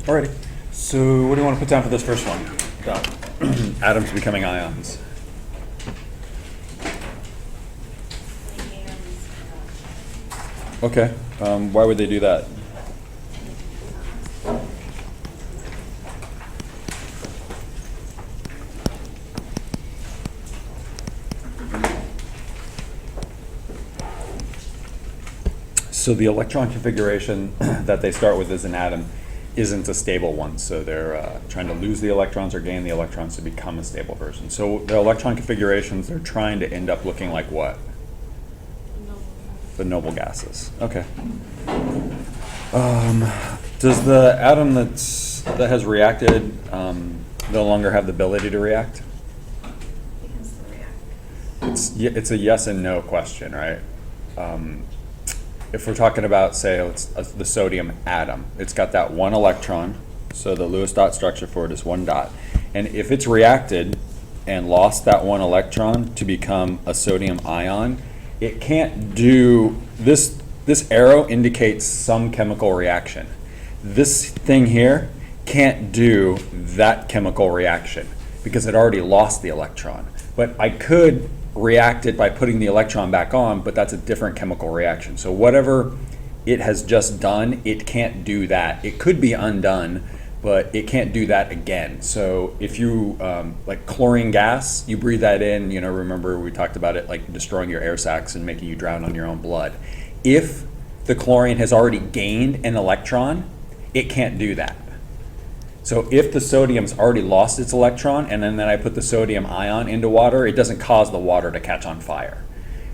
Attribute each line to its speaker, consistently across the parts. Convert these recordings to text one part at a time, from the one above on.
Speaker 1: Alrighty. So what do you want to put down for this first one? About atoms becoming ions. Okay. Why would they do that? So the electron configuration that they start with as an atom isn't a stable one. So they're trying to lose the electrons or gain the electrons to become a stable version. So the electron configurations, they're trying to end up looking like what? The noble gases. Okay. Does the atom that has reacted no longer have the ability to react? It's a yes and no question, right? If we're talking about, say, the sodium atom, it's got that one electron, so the Lewis dot structure for it is one dot. And if it's reacted and lost that one electron to become a sodium ion, it can't do, this arrow indicates some chemical reaction. This thing here can't do that chemical reaction because it already lost the electron. But I could react it by putting the electron back on, but that's a different chemical reaction. So whatever it has just done, it can't do that. It could be undone, but it can't do that again. So if you, like chlorine gas, you breathe that in, remember we talked about it like destroying your air sacs and making you drown on your own blood. If the chlorine has already gained an electron, it can't do that. So if the sodium's already lost its electron and then I put the sodium ion into water, it doesn't cause the water to catch on fire.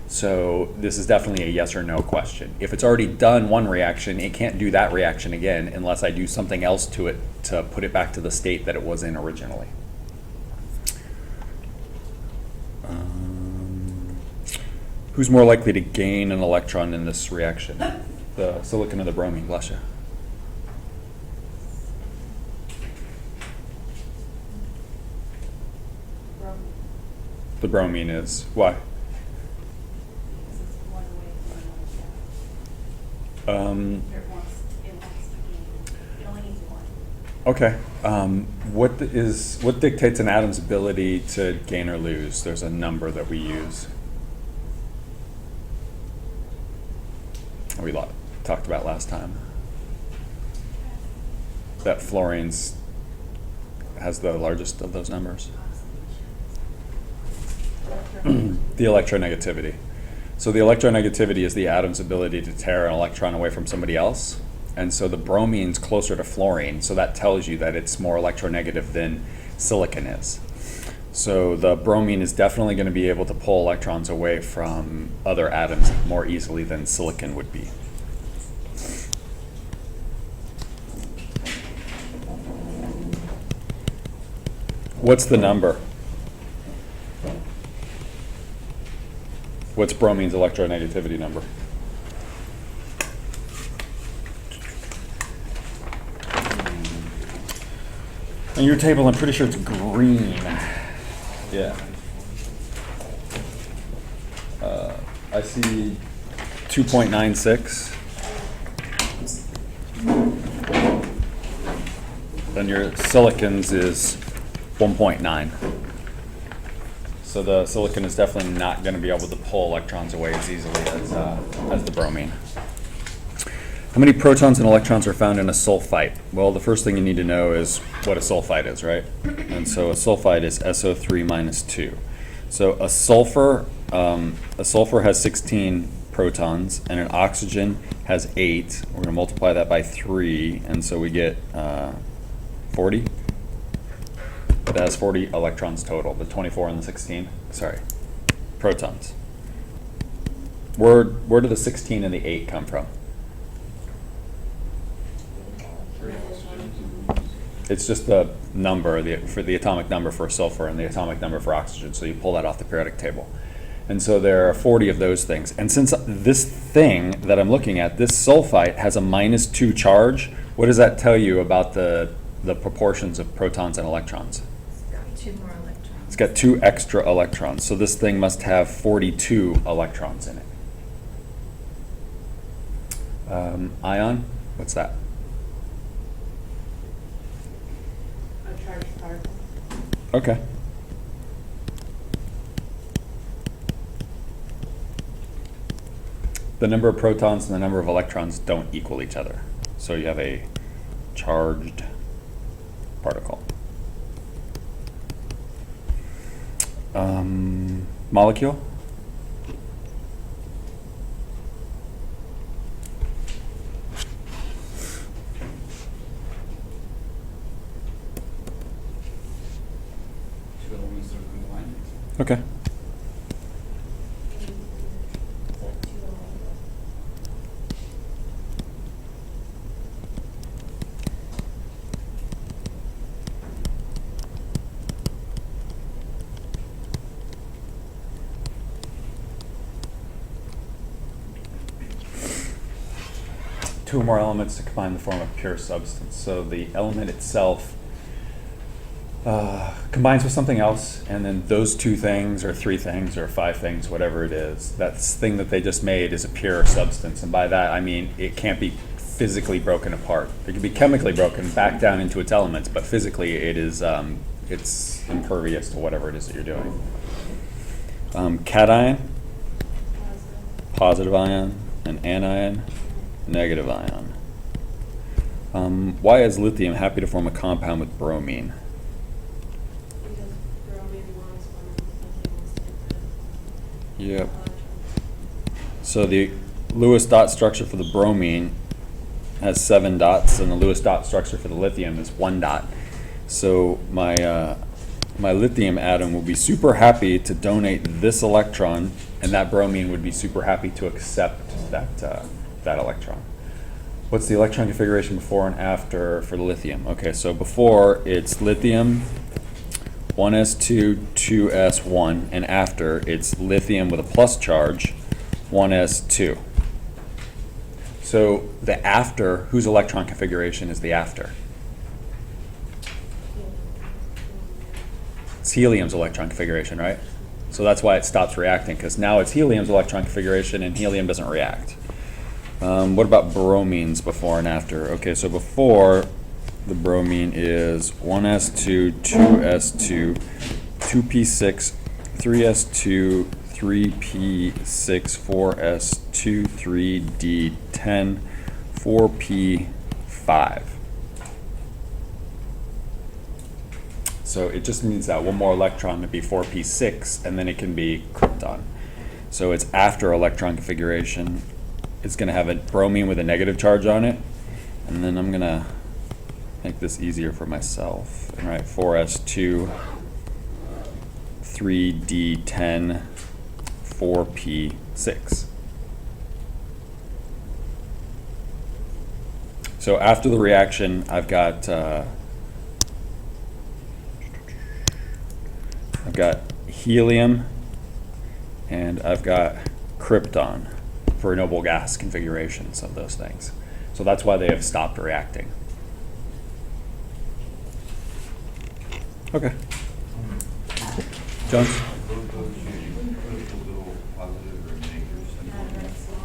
Speaker 1: So this is definitely a yes or no question. If it's already done one reaction, it can't do that reaction again unless I do something else to it to put it back to the state that it was in originally. Who's more likely to gain an electron in this reaction? The silicon or the bromine? Bless you. The bromine is why? Okay. What dictates an atom's ability to gain or lose? There's a number that we use. We talked about last time. That fluorine's has the largest of those numbers. The electronegativity. So the electronegativity is the atom's ability to tear an electron away from somebody else. And so the bromine's closer to fluorine, so that tells you that it's more electronegative than silicon is. So the bromine is definitely going to be able to pull electrons away from other atoms more easily than silicon would be. What's the number? What's bromine's electronegativity number? On your table, I'm pretty sure it's green. Yeah. I see 2.96. Then your silicon's is 1.9. So the silicon is definitely not going to be able to pull electrons away as easily as the bromine. How many protons and electrons are found in a sulfite? Well, the first thing you need to know is what a sulfite is, right? And so a sulfite is SO3 minus 2. So a sulfur has 16 protons and an oxygen has 8. We're going to multiply that by 3, and so we get 40. It has 40 electrons total, the 24 and the 16. Sorry, protons. Where do the 16 and the 8 come from? It's just the number, for the atomic number for sulfur and the atomic number for oxygen, so you pull that off the periodic table. And so there are 40 of those things. And since this thing that I'm looking at, this sulfite, has a -2 charge, what does that tell you about the proportions of protons and electrons?
Speaker 2: It's got 2 more electrons.
Speaker 1: It's got 2 extra electrons, so this thing must have 42 electrons in it. Ion, what's that? Okay. The number of protons and the number of electrons don't equal each other. So you have a charged particle. Molecule?
Speaker 3: Two elements that are combined.
Speaker 1: Okay. Two or more elements to combine to form a pure substance. So the element itself combines with something else, and then those two things, or three things, or five things, whatever it is, that thing that they just made is a pure substance. And by that, I mean it can't be physically broken apart. It can be chemically broken back down into its elements, but physically it is it's impervious to whatever it is that you're doing. Cation, positive ion, and anion, negative ion. Why is lithium happy to form a compound with bromine?
Speaker 4: Because bromine wants one of the things to
Speaker 1: Yep. So the Lewis dot structure for the bromine has 7 dots, and the Lewis dot structure for the lithium is 1 dot. So my my lithium atom will be super happy to donate this electron, and that bromine would be super happy to accept that electron. What's the electron configuration before and after for the lithium? Okay, so before it's lithium 1s2, 2s1, and after it's lithium with a plus charge 1s2. So the after, whose electron configuration is the after? It's helium's electron configuration, right? So that's why it stops reacting, because now it's helium's electron configuration and helium doesn't react. What about bromines before and after? Okay, so before, the bromine is 1s2, 2s2, 2p6, 3s2, 3p6, 4s2, 3d10, 4p5. So it just needs that one more electron to be 4p6, and then it can be krypton. So it's after electron configuration. It's going to have a bromine with a negative charge on it, and then I'm going to make this easier for myself and write 4s2, 3d10, 4p6. So after the reaction, I've got helium and I've got krypton for noble gas configurations of those things. So that's why they have stopped reacting. Okay. Jones?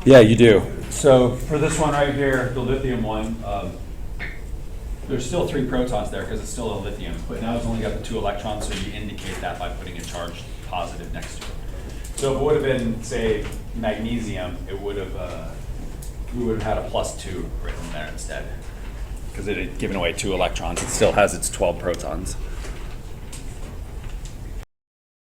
Speaker 1: Yeah, you do. So for this one right here, the lithium one, there's still 3 protons there because it's still a lithium, but now it's only got the 2 electrons, so you indicate that by putting a charged positive next to it. So if it would have been, say, magnesium, it would have, we would have had a +2 written there instead, because it had given away 2 electrons. It still has its 12 protons.